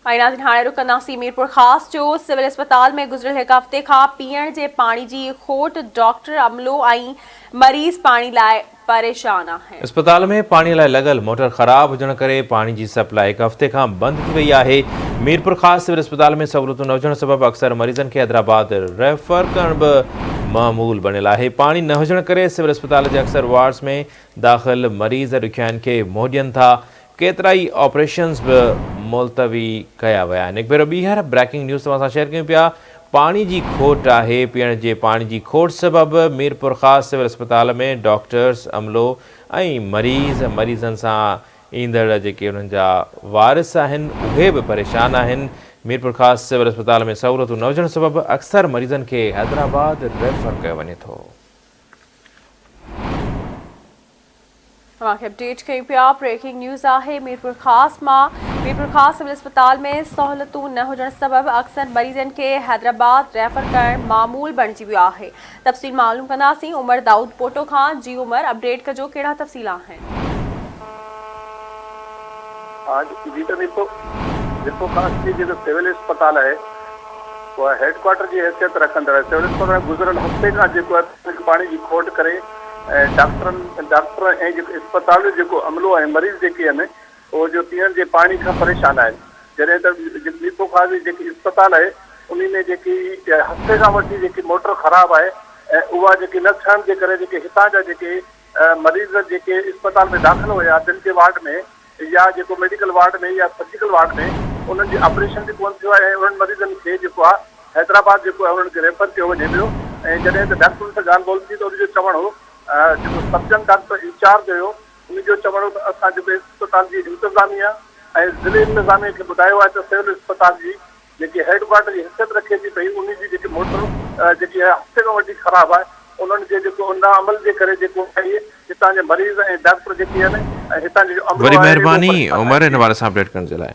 नाज़रीन हाणे रुकंदासीं मीरपुर ख़ास जो सिविल अस्पताल में गुज़िरियल हिकु हफ़्ते खां पीअण जे पाणी जी खोट, डॉक्टर अमलो ऐं मरीज़ पाणी लाइ परेशान आहिनि। अस्पताल में पाणी लाइ लॻल मोटर ख़राब हुजण करे पाणी जी सप्लाई हिकु हफ़्ते खां बंदि थी वई आहे। मीरपुर ख़ास सिविल अस्पताल में सहूलियतूं न हुजण सबबि अक्सर मरीज़नि खे हैदराबाद रेफर करण बि मामूल बणियल आहे। पाणी न हुजण करे सिविल अस्पताल जे अक्सर वार्ड्स में दाख़िल मरीज़ ॾुखियाईनि खे मोह ॾियनि था। केतिरा ई ऑपरेशन्स बि मुलतवी कया विया आहिनि। हिकु भेरो ॿीहर ब्रेकिंग न्यूज़ तव्हां सां शेयर कयूं पिया। पाणी जी खोट आहे। पीअण जे पाणी जी खोट सबबि मीरपुर ख़ास सिविल अस्पताल में डॉक्टर्स, अमलो ऐं मरीज़नि सां ईंदड़ जेके उन्हनि जा वारिस आहिनि उहे बि परेशान आहिनि। मीरपुर ख़ास सिविल अस्पताल में सहूलियतूं न हुजण सबबि अक्सर मरीज़नि खे हैदराबाद रेफर कयो वञे थो। अपडेट कयूं पिया। ब्रेकिंग न्यूज़ आहे मीरपुर ख़ास मां। मीरपुर ख़ास सिविल अस्पताल में सहूलियतूं न हुजण सबबि अक्सर मरीज़नि खे हैदराबाद रेफर करणु मामूल बणिजी वियो आहे। तफ़सील मालूम कंदासीं उमर दाऊद पोटो खां। जी उमर, अपडेट कजो, कहिड़ा तफ़सील आहिनि? सिविल अस्पताल है वो हेडक्वार्टर की हैसियत रखंदड़ सिविल अस्पताल गुज़िरियल हफ़्ते खां जेको आहे पाणी जी खोट करे डॉक्टर ऐं जेको अस्पताल जो अमलो ऐं मरीज़ जेके आहिनि उहो जो पीअण जे पाणी खां परेशान आहिनि। जॾहिं त मीरपुर ख़ास जेकी अस्पताल आहे उन में जेकी हफ़्ते खां वठी जेकी मोटर ख़राबु आहे ऐं उहा जेकी न थियण जे करे जेके हितां जा जेके मरीज़ जेके अस्पताल में दाख़िल हुया दिलि जे वार्ड में या जेको मेडिकल वार्ड में या सर्जिकल वार्ड में उन्हनि जी ऑपरेशन बि कोन थियो आहे ऐं उन्हनि मरीज़नि खे जेको आहे हैदराबाद जेको आहे उन्हनि खे रेफर कयो वञे पियो। ऐं जॾहिं त डॉक्टरनि सां ॻाल्हि ॿोल थी त उनजो चवणु हो जेको सबजन डॉक्टर इंचार्ज हुयो उनजो चवणु त असां जेको अस्पताल जी इंतिज़ामिया ऐं ज़िले इंतिज़ामिया खे ॿुधायो आहे त सिविल अस्पताल जी जेकी हेडक्वार्टर जी हैसियत रखे थी पई उन जी जेकी मोटर जेकी आहे हफ़्ते खां वठी ख़राबु आहे उन्हनि जे जेको उन अमल जे करे जेको आहे हितां जे मरीज़ ऐं डॉक्टर जेके आहिनि ऐं हितां जो वरी महिरबानी उमर हिन बारे सां अपडेट करण जे लाइ।